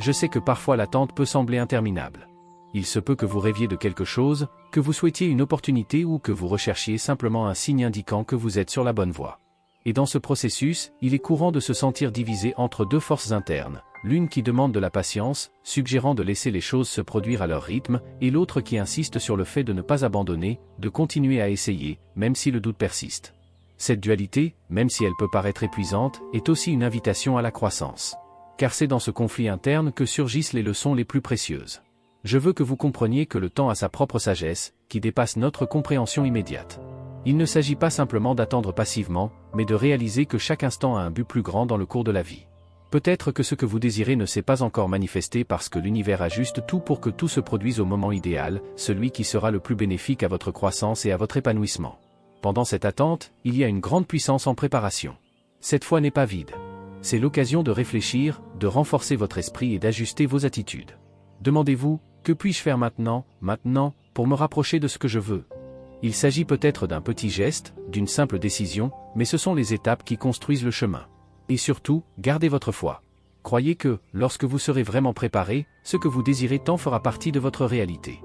Je sais que parfois l'attente peut sembler interminable. Il se peut que vous rêviez de quelque chose, que vous souhaitiez une opportunité ou que vous recherchiez simplement un signe indiquant que vous êtes sur la bonne voie. Et dans ce processus, il est courant de se sentir divisé entre deux forces internes, l'une qui demande de la patience, suggérant de laisser les choses se produire à leur rythme, et l'autre qui insiste sur le fait de ne pas abandonner, de continuer à essayer, même si le doute persiste. Cette dualité, même si elle peut paraître épuisante, est aussi une invitation à la croissance. Car c'est dans ce conflit interne que surgissent les leçons les plus précieuses. Je veux que vous compreniez que le temps a sa propre sagesse, qui dépasse notre compréhension immédiate. Il ne s'agit pas simplement d'attendre passivement, mais de réaliser que chaque instant a un but plus grand dans le cours de la vie. Peut-être que ce que vous désirez ne s'est pas encore manifesté parce que l'univers ajuste tout pour que tout se produise au moment idéal, celui qui sera le plus bénéfique à votre croissance et à votre épanouissement. Pendant cette attente, il y a une grande puissance en préparation. Cette foi n'est pas vide. C'est l'occasion de réfléchir, de renforcer votre esprit et d'ajuster vos attitudes. Demandez-vous, que puis-je faire maintenant, pour me rapprocher de ce que je veux ? Il s'agit peut-être d'un petit geste, d'une simple décision, mais ce sont les étapes qui construisent le chemin. Et surtout, gardez votre foi. Croyez que, lorsque vous serez vraiment préparé, ce que vous désirez tant fera partie de votre réalité.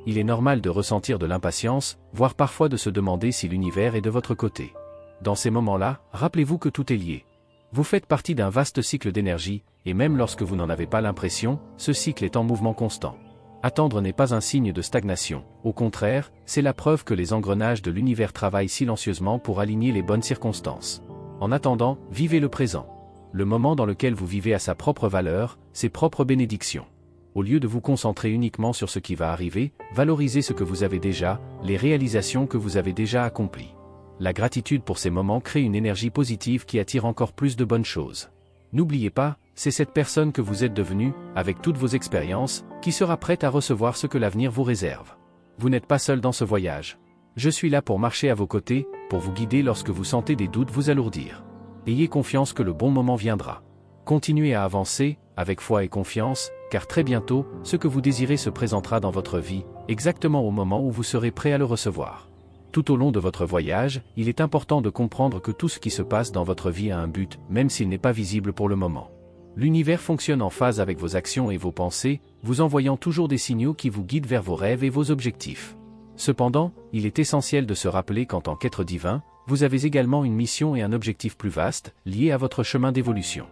Il est normal de ressentir de l'impatience, voire parfois de se demander si l'univers est de votre côté. Dans ces moments-là, rappelez-vous que tout est lié. Vous faites partie d'un vaste cycle d'énergie, et même lorsque vous n'en avez pas l'impression, ce cycle est en mouvement constant. Attendre n'est pas un signe de stagnation, au contraire, c'est la preuve que les engrenages de l'univers travaillent silencieusement pour aligner les bonnes circonstances. En attendant, vivez le présent. Le moment dans lequel vous vivez a sa propre valeur, ses propres bénédictions. Au lieu de vous concentrer uniquement sur ce qui va arriver, valorisez ce que vous avez déjà, les réalisations que vous avez déjà accomplies. La gratitude pour ces moments crée une énergie positive qui attire encore plus de bonnes choses. N'oubliez pas, c'est cette personne que vous êtes devenue, avec toutes vos expériences, qui sera prête à recevoir ce que l'avenir vous réserve. Vous n'êtes pas seul dans ce voyage. Je suis là pour marcher à vos côtés, pour vous guider lorsque vous sentez des doutes vous alourdir. Ayez confiance que le bon moment viendra. Continuez à avancer, avec foi et confiance, car très bientôt, ce que vous désirez se présentera dans votre vie, exactement au moment où vous serez prêt à le recevoir. Tout au long de votre voyage, il est important de comprendre que tout ce qui se passe dans votre vie a un but, même s'il n'est pas visible pour le moment. L'univers fonctionne en phase avec vos actions et vos pensées, vous envoyant toujours des signaux qui vous guident vers vos rêves et vos objectifs. Cependant, il est essentiel de se rappeler qu'en tant qu'être divin, vous avez également une mission et un objectif plus vaste, liés à votre chemin d'évolution.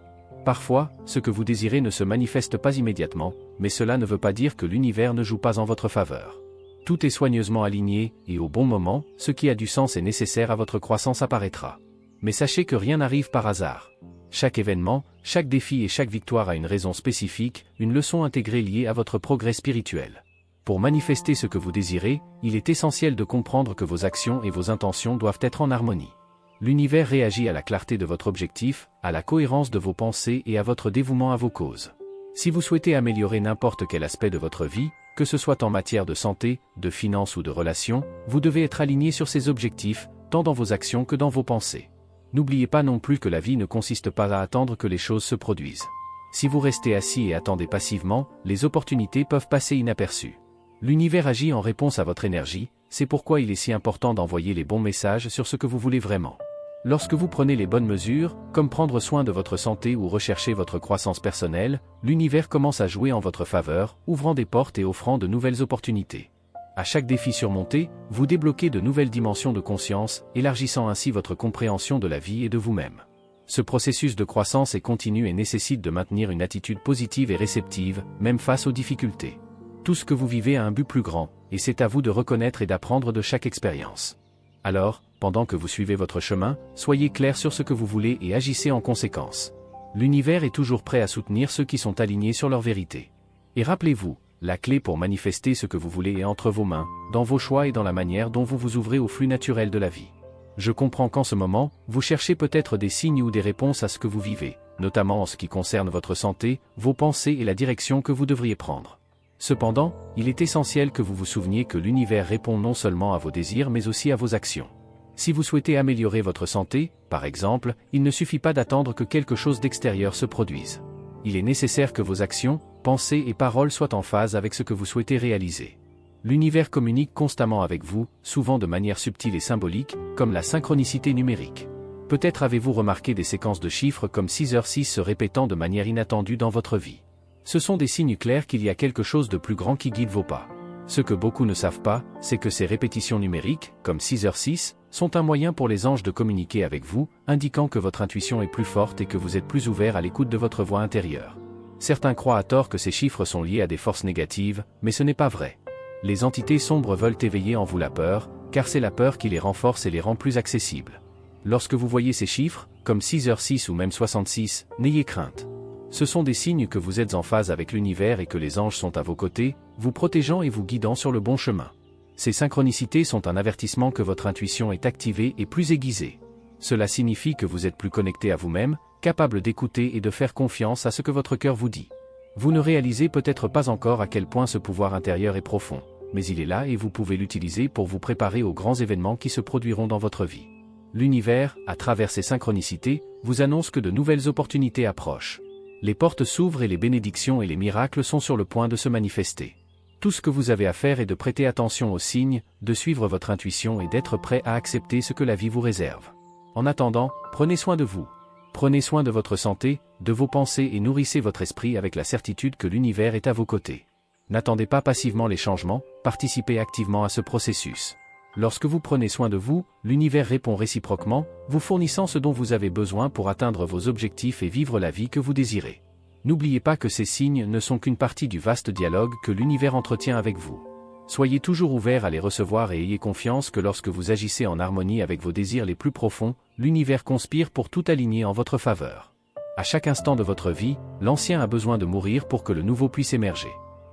Parfois, ce que vous désirez ne se manifeste pas immédiatement, mais cela ne veut pas dire que l'univers ne joue pas en votre faveur. Tout est soigneusement aligné, et au bon moment, ce qui a du sens et nécessaire à votre croissance apparaîtra. Mais sachez que rien n'arrive par hasard. Chaque événement, chaque défi et chaque victoire a une raison spécifique, une leçon intégrée liée à votre progrès spirituel. Pour manifester ce que vous désirez, il est essentiel de comprendre que vos actions et vos intentions doivent être en harmonie. L'univers réagit à la clarté de votre objectif, à la cohérence de vos pensées et à votre dévouement à vos causes. Si vous souhaitez améliorer n'importe quel aspect de votre vie, que ce soit en matière de santé, de finances ou de relations, vous devez être aligné sur ces objectifs, tant dans vos actions que dans vos pensées. N'oubliez pas non plus que la vie ne consiste pas à attendre que les choses se produisent. Si vous restez assis et attendez passivement, les opportunités peuvent passer inaperçues. L'univers agit en réponse à votre énergie, c'est pourquoi il est si important d'envoyer les bons messages sur ce que vous voulez vraiment. Lorsque vous prenez les bonnes mesures, comme prendre soin de votre santé ou rechercher votre croissance personnelle, l'univers commence à jouer en votre faveur, ouvrant des portes et offrant de nouvelles opportunités. À chaque défi surmonté, vous débloquez de nouvelles dimensions de conscience, élargissant ainsi votre compréhension de la vie et de vous-même. Ce processus de croissance est continu et nécessite de maintenir une attitude positive et réceptive, même face aux difficultés. Tout ce que vous vivez a un but plus grand, et c'est à vous de reconnaître et d'apprendre de chaque expérience. Alors, pendant que vous suivez votre chemin, soyez clair sur ce que vous voulez et agissez en conséquence. L'univers est toujours prêt à soutenir ceux qui sont alignés sur leur vérité. Et rappelez-vous, la clé pour manifester ce que vous voulez est entre vos mains, dans vos choix et dans la manière dont vous vous ouvrez au flux naturel de la vie. Je comprends qu'en ce moment, vous cherchez peut-être des signes ou des réponses à ce que vous vivez, notamment en ce qui concerne votre santé, vos pensées et la direction que vous devriez prendre. Cependant, il est essentiel que vous vous souveniez que l'univers répond non seulement à vos désirs mais aussi à vos actions. Si vous souhaitez améliorer votre santé, par exemple, il ne suffit pas d'attendre que quelque chose d'extérieur se produise. Il est nécessaire que vos actions, pensées et paroles soient en phase avec ce que vous souhaitez réaliser. L'univers communique constamment avec vous, souvent de manière subtile et symbolique, comme la synchronicité numérique. Peut-être avez-vous remarqué des séquences de chiffres comme 6h6 se répétant de manière inattendue dans votre vie. Ce sont des signes clairs qu'il y a quelque chose de plus grand qui guide vos pas. Ce que beaucoup ne savent pas, c'est que ces répétitions numériques, comme 6h6, sont un moyen pour les anges de communiquer avec vous, indiquant que votre intuition est plus forte et que vous êtes plus ouvert à l'écoute de votre voix intérieure. Certains croient à tort que ces chiffres sont liés à des forces négatives, mais ce n'est pas vrai. Les entités sombres veulent éveiller en vous la peur, car c'est la peur qui les renforce et les rend plus accessibles. Lorsque vous voyez ces chiffres, comme 6h6 ou même 66, n'ayez crainte. Ce sont des signes que vous êtes en phase avec l'univers et que les anges sont à vos côtés, vous protégeant et vous guidant sur le bon chemin. Ces synchronicités sont un avertissement que votre intuition est activée et plus aiguisée. Cela signifie que vous êtes plus connecté à vous-même, capable d'écouter et de faire confiance à ce que votre cœur vous dit. Vous ne réalisez peut-être pas encore à quel point ce pouvoir intérieur est profond, mais il est là et vous pouvez l'utiliser pour vous préparer aux grands événements qui se produiront dans votre vie. L'univers, à travers ces synchronicités, vous annonce que de nouvelles opportunités approchent. Les portes s'ouvrent et les bénédictions et les miracles sont sur le point de se manifester. Tout ce que vous avez à faire est de prêter attention aux signes, de suivre votre intuition et d'être prêt à accepter ce que la vie vous réserve. En attendant, prenez soin de vous. Prenez soin de votre santé, de vos pensées et nourrissez votre esprit avec la certitude que l'univers est à vos côtés. N'attendez pas passivement les changements, participez activement à ce processus. Lorsque vous prenez soin de vous, l'univers répond réciproquement, vous fournissant ce dont vous avez besoin pour atteindre vos objectifs et vivre la vie que vous désirez. N'oubliez pas que ces signes ne sont qu'une partie du vaste dialogue que l'univers entretient avec vous. Soyez toujours ouverts à les recevoir et ayez confiance que lorsque vous agissez en harmonie avec vos désirs les plus profonds, l'univers conspire pour tout aligner en votre faveur. À chaque instant de votre vie, l'ancien a besoin de mourir pour que le nouveau puisse émerger.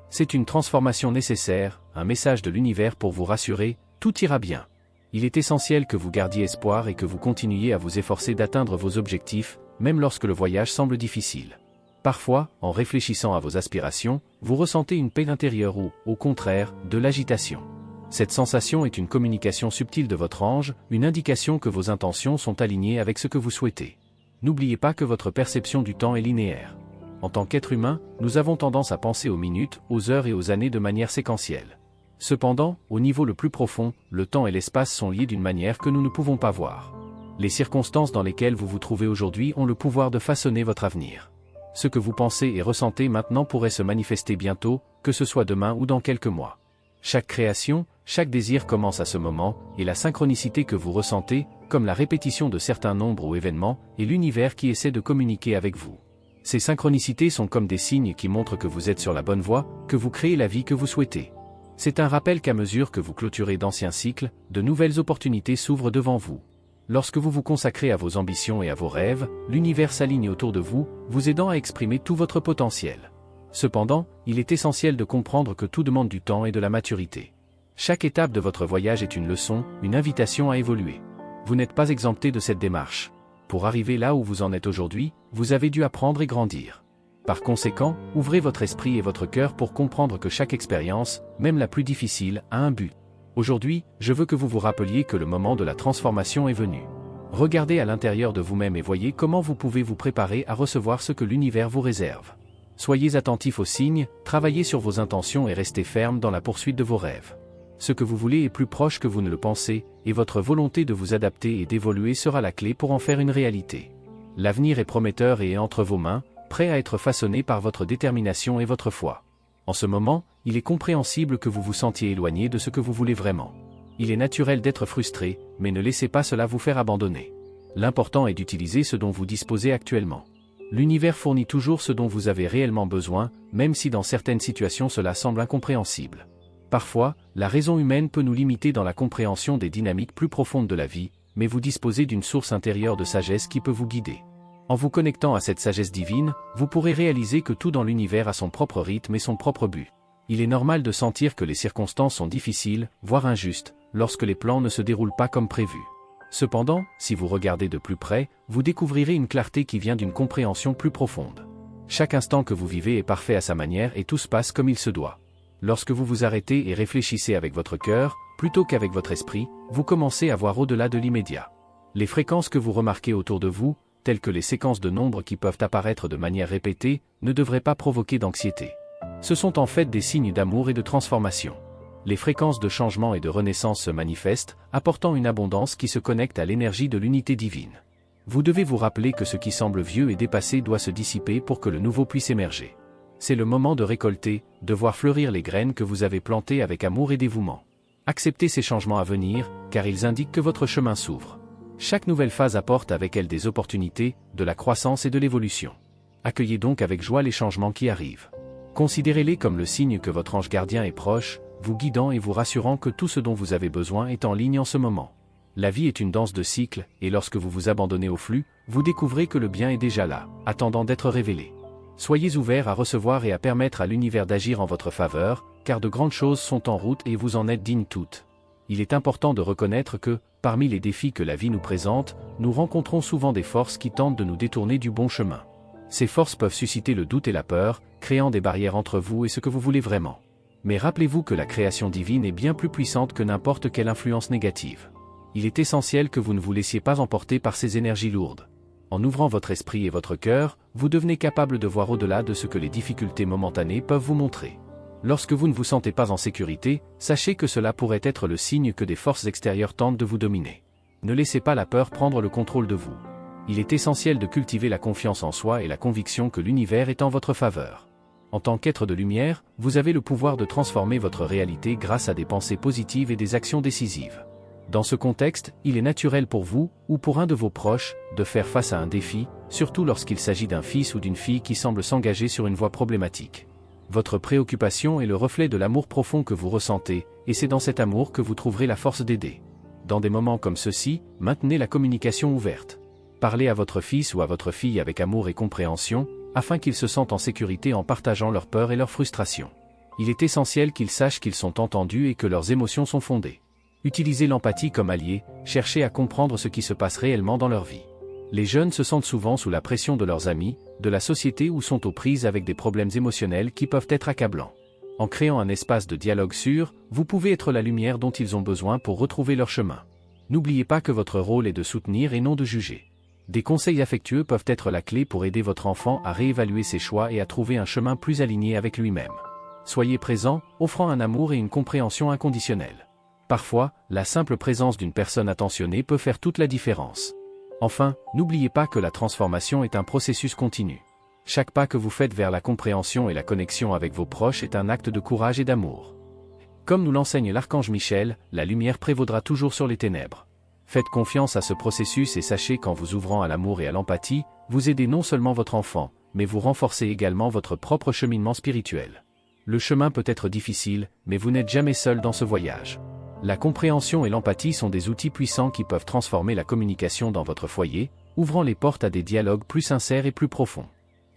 C'est une transformation nécessaire, un message de l'univers pour vous rassurer, tout ira bien. Il est essentiel que vous gardiez espoir et que vous continuiez à vous efforcer d'atteindre vos objectifs, même lorsque le voyage semble difficile. Parfois, en réfléchissant à vos aspirations, vous ressentez une paix intérieure ou, au contraire, de l'agitation. Cette sensation est une communication subtile de votre ange, une indication que vos intentions sont alignées avec ce que vous souhaitez. N'oubliez pas que votre perception du temps est linéaire. En tant qu'être humain, nous avons tendance à penser aux minutes, aux heures et aux années de manière séquentielle. Cependant, au niveau le plus profond, le temps et l'espace sont liés d'une manière que nous ne pouvons pas voir. Les circonstances dans lesquelles vous vous trouvez aujourd'hui ont le pouvoir de façonner votre avenir. Ce que vous pensez et ressentez maintenant pourrait se manifester bientôt, que ce soit demain ou dans quelques mois. Chaque création, chaque désir commence à ce moment, et la synchronicité que vous ressentez, comme la répétition de certains nombres ou événements, est l'univers qui essaie de communiquer avec vous. Ces synchronicités sont comme des signes qui montrent que vous êtes sur la bonne voie, que vous créez la vie que vous souhaitez. C'est un rappel qu'à mesure que vous clôturez d'anciens cycles, de nouvelles opportunités s'ouvrent devant vous. Lorsque vous vous consacrez à vos ambitions et à vos rêves, l'univers s'aligne autour de vous, vous aidant à exprimer tout votre potentiel. Cependant, il est essentiel de comprendre que tout demande du temps et de la maturité. Chaque étape de votre voyage est une leçon, une invitation à évoluer. Vous n'êtes pas exempté de cette démarche. Pour arriver là où vous en êtes aujourd'hui, vous avez dû apprendre et grandir. Par conséquent, ouvrez votre esprit et votre cœur pour comprendre que chaque expérience, même la plus difficile, a un but. Aujourd'hui, je veux que vous vous rappeliez que le moment de la transformation est venu. Regardez à l'intérieur de vous-même et voyez comment vous pouvez vous préparer à recevoir ce que l'univers vous réserve. Soyez attentifs aux signes, travaillez sur vos intentions et restez ferme dans la poursuite de vos rêves. Ce que vous voulez est plus proche que vous ne le pensez, et votre volonté de vous adapter et d'évoluer sera la clé pour en faire une réalité. L'avenir est prometteur et est entre vos mains, prêt à être façonné par votre détermination et votre foi. En ce moment, il est compréhensible que vous vous sentiez éloigné de ce que vous voulez vraiment. Il est naturel d'être frustré, mais ne laissez pas cela vous faire abandonner. L'important est d'utiliser ce dont vous disposez actuellement. L'univers fournit toujours ce dont vous avez réellement besoin, même si dans certaines situations cela semble incompréhensible. Parfois, la raison humaine peut nous limiter dans la compréhension des dynamiques plus profondes de la vie, mais vous disposez d'une source intérieure de sagesse qui peut vous guider. En vous connectant à cette sagesse divine, vous pourrez réaliser que tout dans l'univers a son propre rythme et son propre but. Il est normal de sentir que les circonstances sont difficiles, voire injustes, lorsque les plans ne se déroulent pas comme prévu. Cependant, si vous regardez de plus près, vous découvrirez une clarté qui vient d'une compréhension plus profonde. Chaque instant que vous vivez est parfait à sa manière et tout se passe comme il se doit. Lorsque vous vous arrêtez et réfléchissez avec votre cœur, plutôt qu'avec votre esprit, vous commencez à voir au-delà de l'immédiat. Les fréquences que vous remarquez autour de vous, telles que les séquences de nombres qui peuvent apparaître de manière répétée, ne devraient pas provoquer d'anxiété. Ce sont en fait des signes d'amour et de transformation. Les fréquences de changement et de renaissance se manifestent, apportant une abondance qui se connecte à l'énergie de l'unité divine. Vous devez vous rappeler que ce qui semble vieux et dépassé doit se dissiper pour que le nouveau puisse émerger. C'est le moment de récolter, de voir fleurir les graines que vous avez plantées avec amour et dévouement. Acceptez ces changements à venir, car ils indiquent que votre chemin s'ouvre. Chaque nouvelle phase apporte avec elle des opportunités, de la croissance et de l'évolution. Accueillez donc avec joie les changements qui arrivent. Considérez-les comme le signe que votre ange gardien est proche, vous guidant et vous rassurant que tout ce dont vous avez besoin est en ligne en ce moment. La vie est une danse de cycles, et lorsque vous vous abandonnez au flux, vous découvrez que le bien est déjà là, attendant d'être révélé. Soyez ouverts à recevoir et à permettre à l'univers d'agir en votre faveur, car de grandes choses sont en route et vous en êtes dignes toutes. Il est important de reconnaître que, parmi les défis que la vie nous présente, nous rencontrons souvent des forces qui tentent de nous détourner du bon chemin. Ces forces peuvent susciter le doute et la peur, créant des barrières entre vous et ce que vous voulez vraiment. Mais rappelez-vous que la création divine est bien plus puissante que n'importe quelle influence négative. Il est essentiel que vous ne vous laissiez pas emporter par ces énergies lourdes. En ouvrant votre esprit et votre cœur, vous devenez capable de voir au-delà de ce que les difficultés momentanées peuvent vous montrer. Lorsque vous ne vous sentez pas en sécurité, sachez que cela pourrait être le signe que des forces extérieures tentent de vous dominer. Ne laissez pas la peur prendre le contrôle de vous. Il est essentiel de cultiver la confiance en soi et la conviction que l'univers est en votre faveur. En tant qu'être de lumière, vous avez le pouvoir de transformer votre réalité grâce à des pensées positives et des actions décisives. Dans ce contexte, il est naturel pour vous, ou pour un de vos proches, de faire face à un défi, surtout lorsqu'il s'agit d'un fils ou d'une fille qui semble s'engager sur une voie problématique. Votre préoccupation est le reflet de l'amour profond que vous ressentez, et c'est dans cet amour que vous trouverez la force d'aider. Dans des moments comme ceux-ci, maintenez la communication ouverte. Parlez à votre fils ou à votre fille avec amour et compréhension, afin qu'ils se sentent en sécurité en partageant leurs peurs et leurs frustrations. Il est essentiel qu'ils sachent qu'ils sont entendus et que leurs émotions sont fondées. Utilisez l'empathie comme allié, cherchez à comprendre ce qui se passe réellement dans leur vie. Les jeunes se sentent souvent sous la pression de leurs amis, de la société ou sont aux prises avec des problèmes émotionnels qui peuvent être accablants. En créant un espace de dialogue sûr, vous pouvez être la lumière dont ils ont besoin pour retrouver leur chemin. N'oubliez pas que votre rôle est de soutenir et non de juger. Des conseils affectueux peuvent être la clé pour aider votre enfant à réévaluer ses choix et à trouver un chemin plus aligné avec lui-même. Soyez présent, offrant un amour et une compréhension inconditionnelle. Parfois, la simple présence d'une personne attentionnée peut faire toute la différence. Enfin, n'oubliez pas que la transformation est un processus continu. Chaque pas que vous faites vers la compréhension et la connexion avec vos proches est un acte de courage et d'amour. Comme nous l'enseigne l'archange Michel, la lumière prévaudra toujours sur les ténèbres. Faites confiance à ce processus et sachez qu'en vous ouvrant à l'amour et à l'empathie, vous aidez non seulement votre enfant, mais vous renforcez également votre propre cheminement spirituel. Le chemin peut être difficile, mais vous n'êtes jamais seul dans ce voyage. La compréhension et l'empathie sont des outils puissants qui peuvent transformer la communication dans votre foyer, ouvrant les portes à des dialogues plus sincères et plus profonds.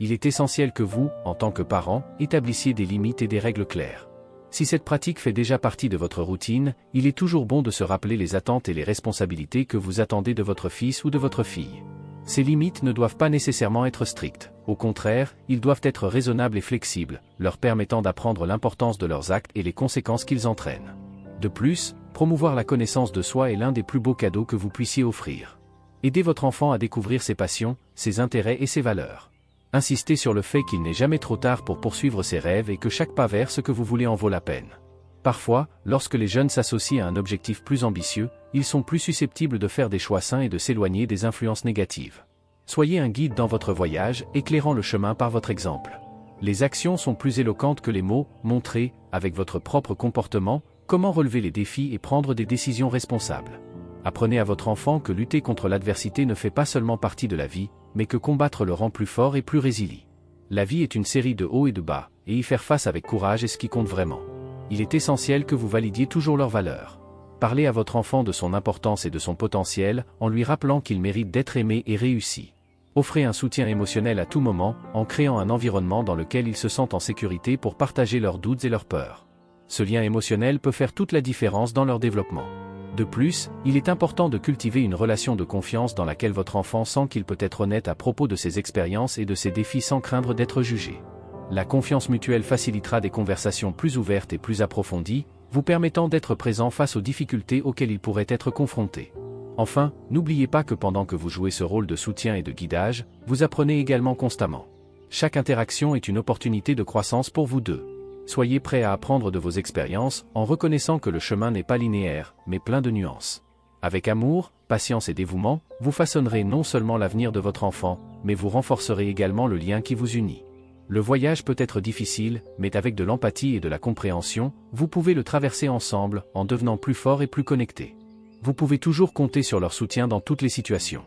Il est essentiel que vous, en tant que parent, établissiez des limites et des règles claires. Si cette pratique fait déjà partie de votre routine, il est toujours bon de se rappeler les attentes et les responsabilités que vous attendez de votre fils ou de votre fille. Ces limites ne doivent pas nécessairement être strictes, au contraire, ils doivent être raisonnables et flexibles, leur permettant d'apprendre l'importance de leurs actes et les conséquences qu'ils entraînent. De plus, promouvoir la connaissance de soi est l'un des plus beaux cadeaux que vous puissiez offrir. Aidez votre enfant à découvrir ses passions, ses intérêts et ses valeurs. Insistez sur le fait qu'il n'est jamais trop tard pour poursuivre ses rêves et que chaque pas vers ce que vous voulez en vaut la peine. Parfois, lorsque les jeunes s'associent à un objectif plus ambitieux, ils sont plus susceptibles de faire des choix sains et de s'éloigner des influences négatives. Soyez un guide dans votre voyage, éclairant le chemin par votre exemple. Les actions sont plus éloquentes que les mots, montrez, avec votre propre comportement, comment relever les défis et prendre des décisions responsables. Apprenez à votre enfant que lutter contre l'adversité ne fait pas seulement partie de la vie, mais que combattre le rend plus fort et plus résilient. La vie est une série de hauts et de bas, et y faire face avec courage est ce qui compte vraiment. Il est essentiel que vous validiez toujours leurs valeurs. Parlez à votre enfant de son importance et de son potentiel, en lui rappelant qu'il mérite d'être aimé et réussi. Offrez un soutien émotionnel à tout moment, en créant un environnement dans lequel ils se sentent en sécurité pour partager leurs doutes et leurs peurs. Ce lien émotionnel peut faire toute la différence dans leur développement. De plus, il est important de cultiver une relation de confiance dans laquelle votre enfant sent qu'il peut être honnête à propos de ses expériences et de ses défis sans craindre d'être jugé. La confiance mutuelle facilitera des conversations plus ouvertes et plus approfondies, vous permettant d'être présent face aux difficultés auxquelles il pourrait être confronté. Enfin, n'oubliez pas que pendant que vous jouez ce rôle de soutien et de guidage, vous apprenez également constamment. Chaque interaction est une opportunité de croissance pour vous deux. Soyez prêts à apprendre de vos expériences en reconnaissant que le chemin n'est pas linéaire, mais plein de nuances. Avec amour, patience et dévouement, vous façonnerez non seulement l'avenir de votre enfant, mais vous renforcerez également le lien qui vous unit. Le voyage peut être difficile, mais avec de l'empathie et de la compréhension, vous pouvez le traverser ensemble, en devenant plus fort et plus connecté. Vous pouvez toujours compter sur leur soutien dans toutes les situations.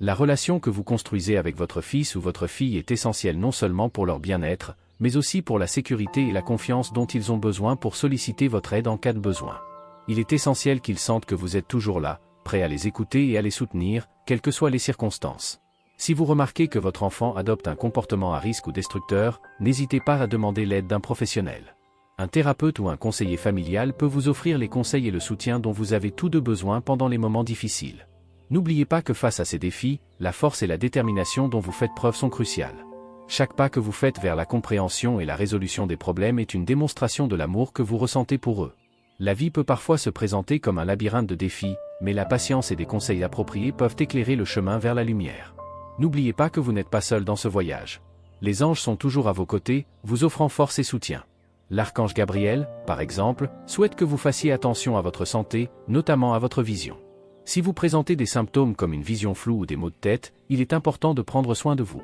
La relation que vous construisez avec votre fils ou votre fille est essentielle non seulement pour leur bien-être, mais aussi pour la sécurité et la confiance dont ils ont besoin pour solliciter votre aide en cas de besoin. Il est essentiel qu'ils sentent que vous êtes toujours là, prêt à les écouter et à les soutenir, quelles que soient les circonstances. Si vous remarquez que votre enfant adopte un comportement à risque ou destructeur, n'hésitez pas à demander l'aide d'un professionnel. Un thérapeute ou un conseiller familial peut vous offrir les conseils et le soutien dont vous avez tous deux besoin pendant les moments difficiles. N'oubliez pas que face à ces défis, la force et la détermination dont vous faites preuve sont cruciales. Chaque pas que vous faites vers la compréhension et la résolution des problèmes est une démonstration de l'amour que vous ressentez pour eux. La vie peut parfois se présenter comme un labyrinthe de défis, mais la patience et des conseils appropriés peuvent éclairer le chemin vers la lumière. N'oubliez pas que vous n'êtes pas seul dans ce voyage. Les anges sont toujours à vos côtés, vous offrant force et soutien. L'archange Gabriel, par exemple, souhaite que vous fassiez attention à votre santé, notamment à votre vision. Si vous présentez des symptômes comme une vision floue ou des maux de tête, il est important de prendre soin de vous.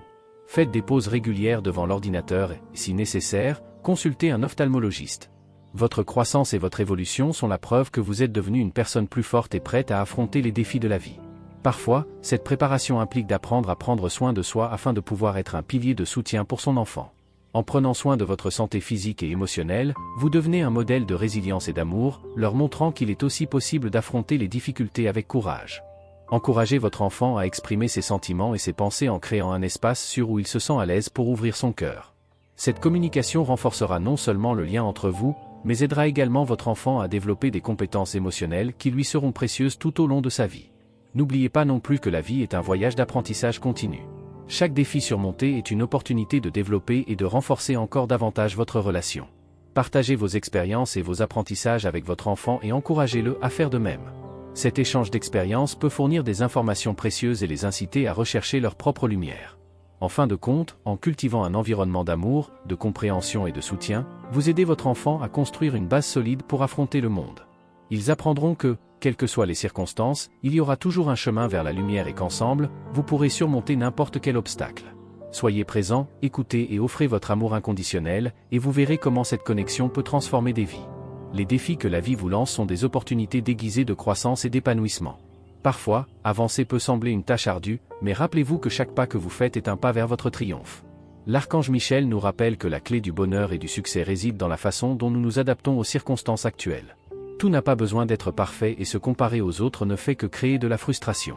Faites des pauses régulières devant l'ordinateur et, si nécessaire, consultez un ophtalmologiste. Votre croissance et votre évolution sont la preuve que vous êtes devenu une personne plus forte et prête à affronter les défis de la vie. Parfois, cette préparation implique d'apprendre à prendre soin de soi afin de pouvoir être un pilier de soutien pour son enfant. En prenant soin de votre santé physique et émotionnelle, vous devenez un modèle de résilience et d'amour, leur montrant qu'il est aussi possible d'affronter les difficultés avec courage. Encouragez votre enfant à exprimer ses sentiments et ses pensées en créant un espace sûr où il se sent à l'aise pour ouvrir son cœur. Cette communication renforcera non seulement le lien entre vous, mais aidera également votre enfant à développer des compétences émotionnelles qui lui seront précieuses tout au long de sa vie. N'oubliez pas non plus que la vie est un voyage d'apprentissage continu. Chaque défi surmonté est une opportunité de développer et de renforcer encore davantage votre relation. Partagez vos expériences et vos apprentissages avec votre enfant et encouragez-le à faire de même. Cet échange d'expériences peut fournir des informations précieuses et les inciter à rechercher leur propre lumière. En fin de compte, en cultivant un environnement d'amour, de compréhension et de soutien, vous aidez votre enfant à construire une base solide pour affronter le monde. Ils apprendront que, quelles que soient les circonstances, il y aura toujours un chemin vers la lumière et qu'ensemble, vous pourrez surmonter n'importe quel obstacle. Soyez présents, écoutez et offrez votre amour inconditionnel, et vous verrez comment cette connexion peut transformer des vies. Les défis que la vie vous lance sont des opportunités déguisées de croissance et d'épanouissement. Parfois, avancer peut sembler une tâche ardue, mais rappelez-vous que chaque pas que vous faites est un pas vers votre triomphe. L'archange Michel nous rappelle que la clé du bonheur et du succès réside dans la façon dont nous nous adaptons aux circonstances actuelles. Tout n'a pas besoin d'être parfait et se comparer aux autres ne fait que créer de la frustration.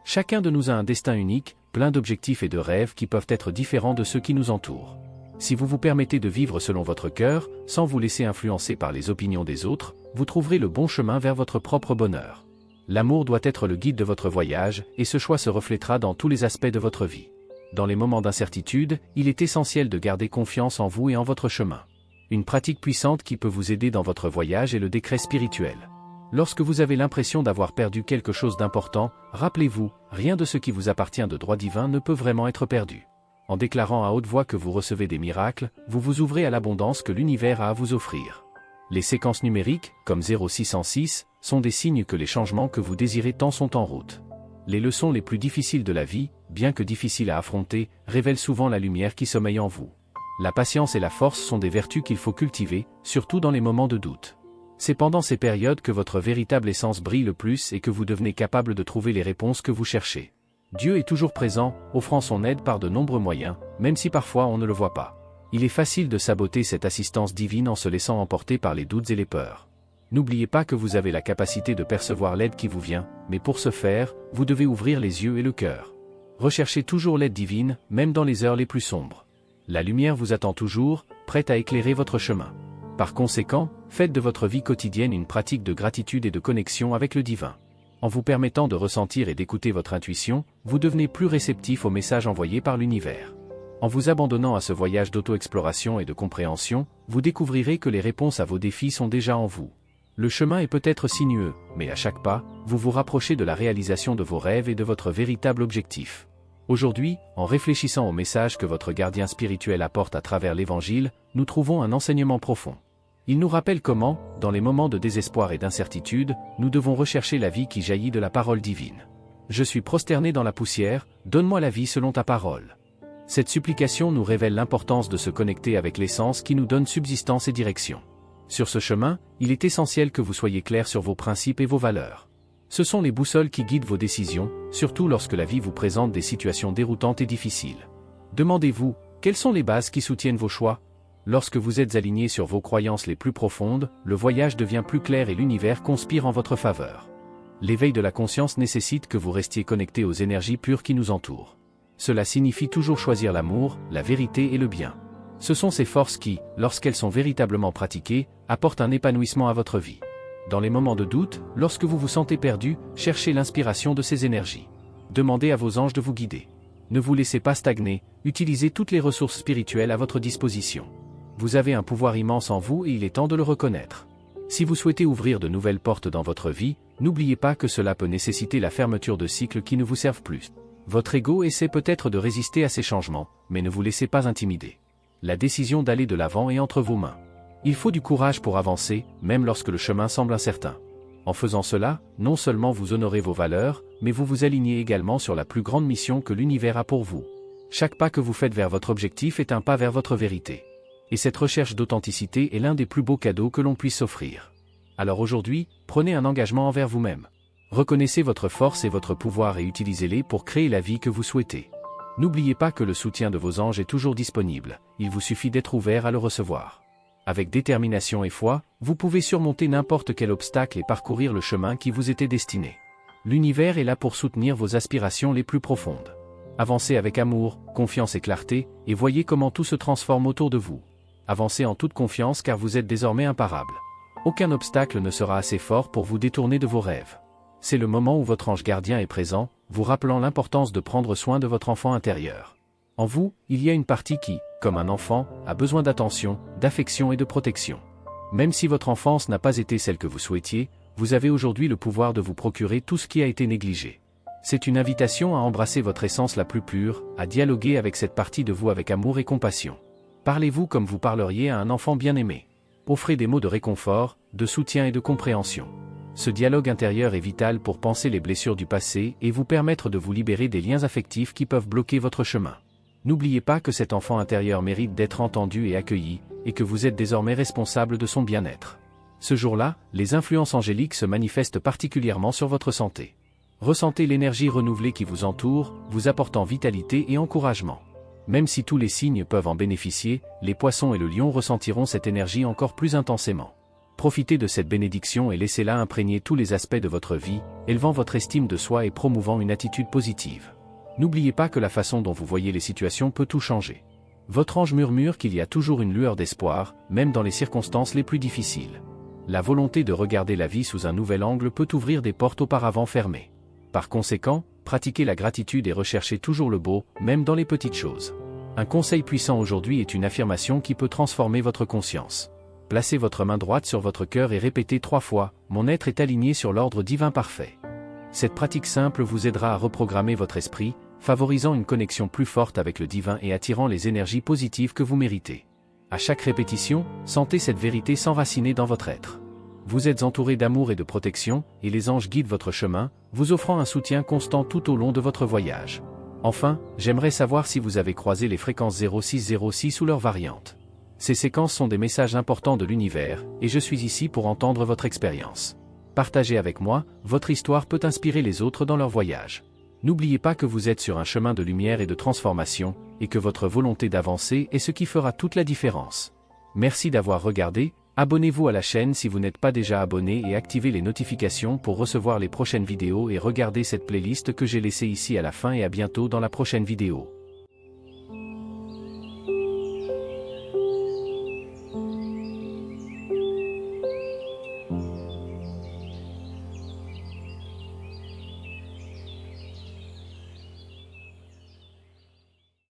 Chacun de nous a un destin unique, plein d'objectifs et de rêves qui peuvent être différents de ceux qui nous entourent. Si vous vous permettez de vivre selon votre cœur, sans vous laisser influencer par les opinions des autres, vous trouverez le bon chemin vers votre propre bonheur. L'amour doit être le guide de votre voyage, et ce choix se reflétera dans tous les aspects de votre vie. Dans les moments d'incertitude, il est essentiel de garder confiance en vous et en votre chemin. Une pratique puissante qui peut vous aider dans votre voyage est le décret spirituel. Lorsque vous avez l'impression d'avoir perdu quelque chose d'important, rappelez-vous, rien de ce qui vous appartient de droit divin ne peut vraiment être perdu. En déclarant à haute voix que vous recevez des miracles, vous vous ouvrez à l'abondance que l'univers a à vous offrir. Les séquences numériques, comme 0606, sont des signes que les changements que vous désirez tant sont en route. Les leçons les plus difficiles de la vie, bien que difficiles à affronter, révèlent souvent la lumière qui sommeille en vous. La patience et la force sont des vertus qu'il faut cultiver, surtout dans les moments de doute. C'est pendant ces périodes que votre véritable essence brille le plus et que vous devenez capable de trouver les réponses que vous cherchez. Dieu est toujours présent, offrant son aide par de nombreux moyens, même si parfois on ne le voit pas. Il est facile de saboter cette assistance divine en se laissant emporter par les doutes et les peurs. N'oubliez pas que vous avez la capacité de percevoir l'aide qui vous vient, mais pour ce faire, vous devez ouvrir les yeux et le cœur. Recherchez toujours l'aide divine, même dans les heures les plus sombres. La lumière vous attend toujours, prête à éclairer votre chemin. Par conséquent, faites de votre vie quotidienne une pratique de gratitude et de connexion avec le divin. En vous permettant de ressentir et d'écouter votre intuition, vous devenez plus réceptif aux messages envoyés par l'univers. En vous abandonnant à ce voyage d'auto-exploration et de compréhension, vous découvrirez que les réponses à vos défis sont déjà en vous. Le chemin est peut-être sinueux, mais à chaque pas, vous vous rapprochez de la réalisation de vos rêves et de votre véritable objectif. Aujourd'hui, en réfléchissant au message que votre gardien spirituel apporte à travers l'Évangile, nous trouvons un enseignement profond. Il nous rappelle comment, dans les moments de désespoir et d'incertitude, nous devons rechercher la vie qui jaillit de la parole divine. Je suis prosterné dans la poussière, donne-moi la vie selon ta parole. Cette supplication nous révèle l'importance de se connecter avec l'essence qui nous donne subsistance et direction. Sur ce chemin, il est essentiel que vous soyez clair sur vos principes et vos valeurs. Ce sont les boussoles qui guident vos décisions, surtout lorsque la vie vous présente des situations déroutantes et difficiles. Demandez-vous, quelles sont les bases qui soutiennent vos choix? Lorsque vous êtes aligné sur vos croyances les plus profondes, le voyage devient plus clair et l'univers conspire en votre faveur. L'éveil de la conscience nécessite que vous restiez connecté aux énergies pures qui nous entourent. Cela signifie toujours choisir l'amour, la vérité et le bien. Ce sont ces forces qui, lorsqu'elles sont véritablement pratiquées, apportent un épanouissement à votre vie. Dans les moments de doute, lorsque vous vous sentez perdu, cherchez l'inspiration de ces énergies. Demandez à vos anges de vous guider. Ne vous laissez pas stagner, utilisez toutes les ressources spirituelles à votre disposition. Vous avez un pouvoir immense en vous et il est temps de le reconnaître. Si vous souhaitez ouvrir de nouvelles portes dans votre vie, n'oubliez pas que cela peut nécessiter la fermeture de cycles qui ne vous servent plus. Votre ego essaie peut-être de résister à ces changements, mais ne vous laissez pas intimider. La décision d'aller de l'avant est entre vos mains. Il faut du courage pour avancer, même lorsque le chemin semble incertain. En faisant cela, non seulement vous honorez vos valeurs, mais vous vous alignez également sur la plus grande mission que l'univers a pour vous. Chaque pas que vous faites vers votre objectif est un pas vers votre vérité. Et cette recherche d'authenticité est l'un des plus beaux cadeaux que l'on puisse offrir. Alors aujourd'hui, prenez un engagement envers vous-même. Reconnaissez votre force et votre pouvoir et utilisez-les pour créer la vie que vous souhaitez. N'oubliez pas que le soutien de vos anges est toujours disponible, il vous suffit d'être ouvert à le recevoir. Avec détermination et foi, vous pouvez surmonter n'importe quel obstacle et parcourir le chemin qui vous était destiné. L'univers est là pour soutenir vos aspirations les plus profondes. Avancez avec amour, confiance et clarté, et voyez comment tout se transforme autour de vous. Avancez en toute confiance car vous êtes désormais imparable. Aucun obstacle ne sera assez fort pour vous détourner de vos rêves. C'est le moment où votre ange gardien est présent, vous rappelant l'importance de prendre soin de votre enfant intérieur. En vous, il y a une partie qui, comme un enfant, a besoin d'attention, d'affection et de protection. Même si votre enfance n'a pas été celle que vous souhaitiez, vous avez aujourd'hui le pouvoir de vous procurer tout ce qui a été négligé. C'est une invitation à embrasser votre essence la plus pure, à dialoguer avec cette partie de vous avec amour et compassion. Parlez-vous comme vous parleriez à un enfant bien-aimé. Offrez des mots de réconfort, de soutien et de compréhension. Ce dialogue intérieur est vital pour panser les blessures du passé et vous permettre de vous libérer des liens affectifs qui peuvent bloquer votre chemin. N'oubliez pas que cet enfant intérieur mérite d'être entendu et accueilli, et que vous êtes désormais responsable de son bien-être. Ce jour-là, les influences angéliques se manifestent particulièrement sur votre santé. Ressentez l'énergie renouvelée qui vous entoure, vous apportant vitalité et encouragement. Même si tous les signes peuvent en bénéficier, les poissons et le lion ressentiront cette énergie encore plus intensément. Profitez de cette bénédiction et laissez-la imprégner tous les aspects de votre vie, élevant votre estime de soi et promouvant une attitude positive. N'oubliez pas que la façon dont vous voyez les situations peut tout changer. Votre ange murmure qu'il y a toujours une lueur d'espoir, même dans les circonstances les plus difficiles. La volonté de regarder la vie sous un nouvel angle peut ouvrir des portes auparavant fermées. Par conséquent, pratiquez la gratitude et recherchez toujours le beau, même dans les petites choses. Un conseil puissant aujourd'hui est une affirmation qui peut transformer votre conscience. Placez votre main droite sur votre cœur et répétez 3 fois « Mon être est aligné sur l'ordre divin parfait ». Cette pratique simple vous aidera à reprogrammer votre esprit, favorisant une connexion plus forte avec le divin et attirant les énergies positives que vous méritez. À chaque répétition, sentez cette vérité s'enraciner dans votre être. Vous êtes entouré d'amour et de protection, et les anges guident votre chemin, vous offrant un soutien constant tout au long de votre voyage. Enfin, j'aimerais savoir si vous avez croisé les fréquences 0606 ou leurs variantes. Ces séquences sont des messages importants de l'univers, et je suis ici pour entendre votre expérience. Partagez avec moi, votre histoire peut inspirer les autres dans leur voyage. N'oubliez pas que vous êtes sur un chemin de lumière et de transformation, et que votre volonté d'avancer est ce qui fera toute la différence. Merci d'avoir regardé, abonnez-vous à la chaîne si vous n'êtes pas déjà abonné et activez les notifications pour recevoir les prochaines vidéos et regardez cette playlist que j'ai laissée ici à la fin et à bientôt dans la prochaine vidéo.